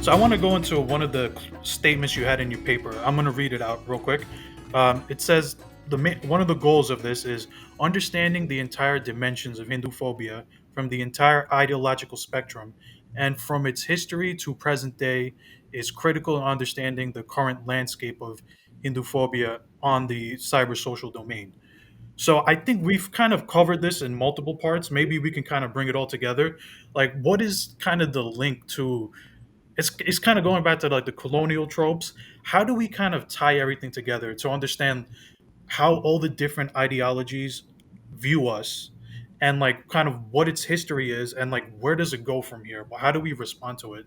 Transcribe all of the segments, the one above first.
So I want to go into one of the statements you had in your paper. I'm going to read it out real quick. It says one of the goals of this is understanding the entire dimensions of Hinduphobia from the entire ideological spectrum and from its history to present day is critical in understanding the current landscape of Hinduphobia on the cyber social domain. So I think we've kind of covered this in multiple parts. Maybe we can kind of bring it all together. Like, what is kind of the link to it's kind of going back to like the colonial tropes. How do we kind of tie everything together to understand how all the different ideologies view us and like kind of what its history is and like where does it go from here? How do we respond to it?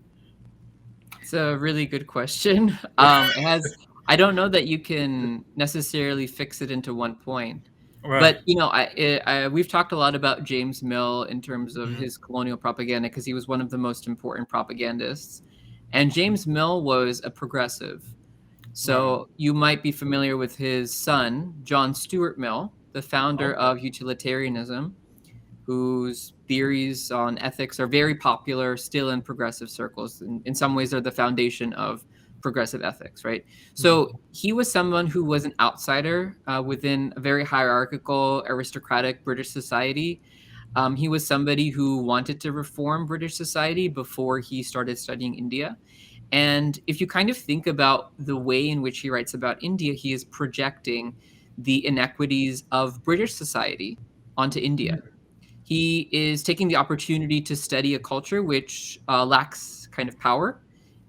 It's a really good question. It has. I don't know that you can necessarily fix it into one point, Right. but we've talked a lot about James Mill in terms of Mhm. his colonial propaganda because he was one of the most important propagandists, and James Mill was a progressive. Right. So you might be familiar with his son, John Stuart Mill, the founder Okay. of utilitarianism, whose theories on ethics are very popular still in progressive circles. In some ways, they're the foundation of progressive ethics, right? So Mhm. he was someone who was an outsider within a very hierarchical, aristocratic British society. He was somebody who wanted to reform British society before he started studying India. And if you kind of think about the way in which he writes about India, he is projecting the inequities of British society onto India. He is taking the opportunity to study a culture which lacks kind of power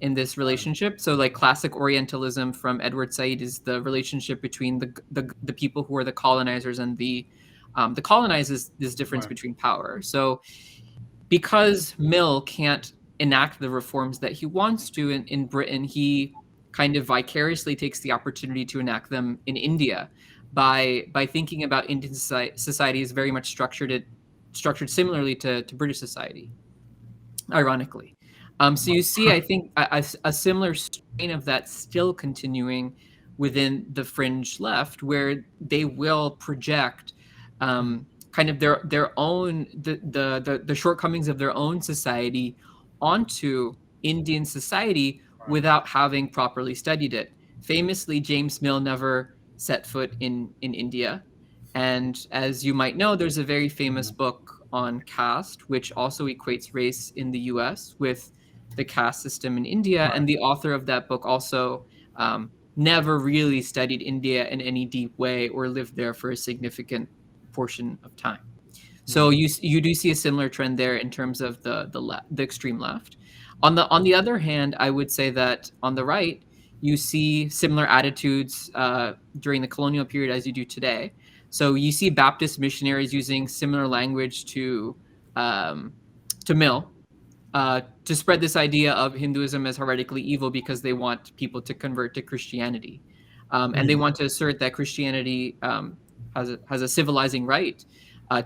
in this Right. relationship. So, like classic Orientalism from Edward Said is the relationship between the people who are the colonizers and the colonized is this difference Right. between power. So, because Mill can't enact the reforms that he wants to in Britain, he kind of vicariously takes the opportunity to enact them in India by thinking about Indian society as very much structured similarly to British society, ironically. So you see, I think a similar strain of that still continuing within the fringe left, where they will project kind of their own the shortcomings of their own society onto Indian society Right. without having properly studied it. Famously, James Mill never set foot in India. And as you might know, there's a very famous Mhm. book on caste, which also equates race in the US with the caste system in India. Right. And the author of that book also never really studied India in any deep way or lived there for a significant portion of time. So Mhm. you do see a similar trend there in terms of the extreme left. On the other hand, I would say that on the right, you see similar attitudes during the colonial period as you do today. So you see Baptist missionaries using similar language um, to Mill to spread this idea of Hinduism as heretically evil because they want people to convert to Christianity, and they Mhm. want to assert that Christianity has a civilizing right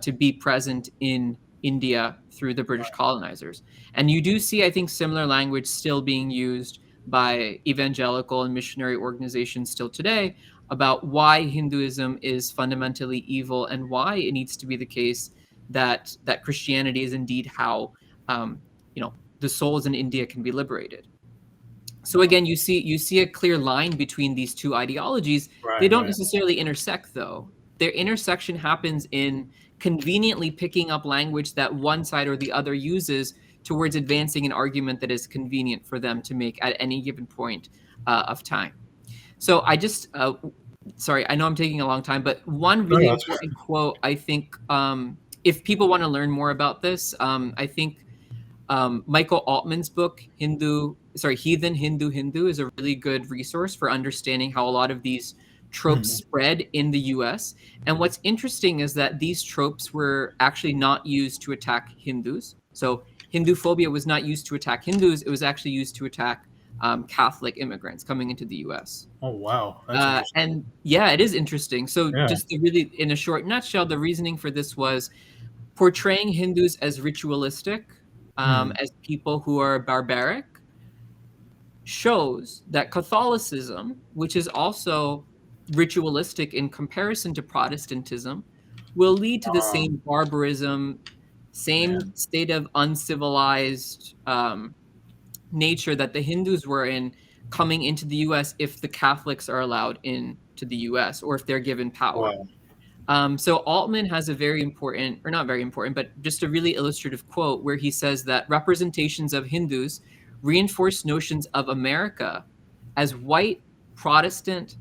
to be present in India through the British colonizers. And you do see, I think, similar language still being used by evangelical and missionary organizations still today about why Hinduism is fundamentally evil and why it needs to be the case that Christianity is indeed how um, the souls in India can be liberated. So Wow. again, you see a clear line between these two ideologies. They Right. don't Right. necessarily intersect, though. Their intersection happens in conveniently picking up language that one side or the other uses towards advancing an argument that is convenient for them to make at any given point of time. So I just, sorry, I know I'm taking a long time, but one No, really that's important quote, I think, if people want to learn more about this, I think Michael Altman's book, Heathen, Hindu, is a really good resource for understanding how a lot of these tropes Mhm. spread in the US. And what's interesting is that these tropes were actually not used to attack Hindus. So Hinduphobia was not used to attack Hindus, it was actually used to attack Catholic immigrants coming into the US. Oh wow, that's interesting. And yeah, it is interesting. So, Yeah. just to really, in a short nutshell, the reasoning for this was portraying Hindus as ritualistic, Mhm. as people who are barbaric, shows that Catholicism, which is also ritualistic in comparison to Protestantism, will lead to the Um, same barbarism, same man. state of uncivilized nature that the Hindus were in coming into the US if the Catholics are allowed into the US or if they're given power. Wow. So Altman has a very important, or not very important, but just a really illustrative quote where he says that representations of Hindus reinforce notions of America as white, Protestant,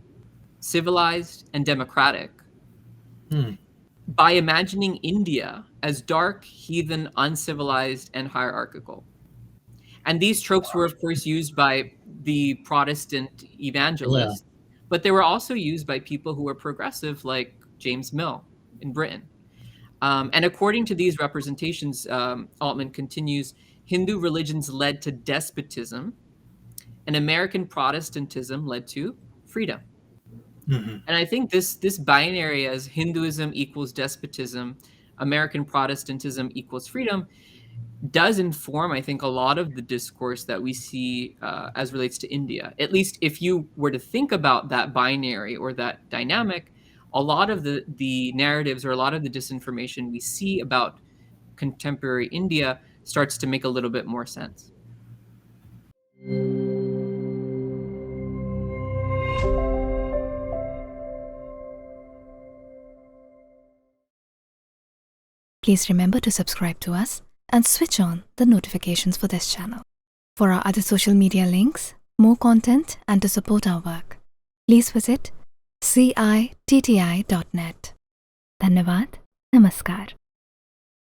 civilized, and democratic Hmm. by imagining India as dark, heathen, uncivilized, and hierarchical. And these tropes were, of course, used by the Protestant Yeah. evangelists, but they were also used by people who were progressive, like James Mill in Britain. And according to these representations, Altman continues, Hindu religions led to despotism, and American Protestantism led to freedom. Hmm. And I think this binary as Hinduism equals despotism, American Protestantism equals freedom does inform, I think, a lot of the discourse that we see as relates to India. At least if you were to think about that binary or that dynamic, a lot of the narratives or a lot of the disinformation we see about contemporary India starts to make a little bit more sense. Please remember to subscribe to us and switch on the notifications for this channel. For our other social media links, more content, and to support our work, please visit citti.net. Dhanyavad. Namaskar.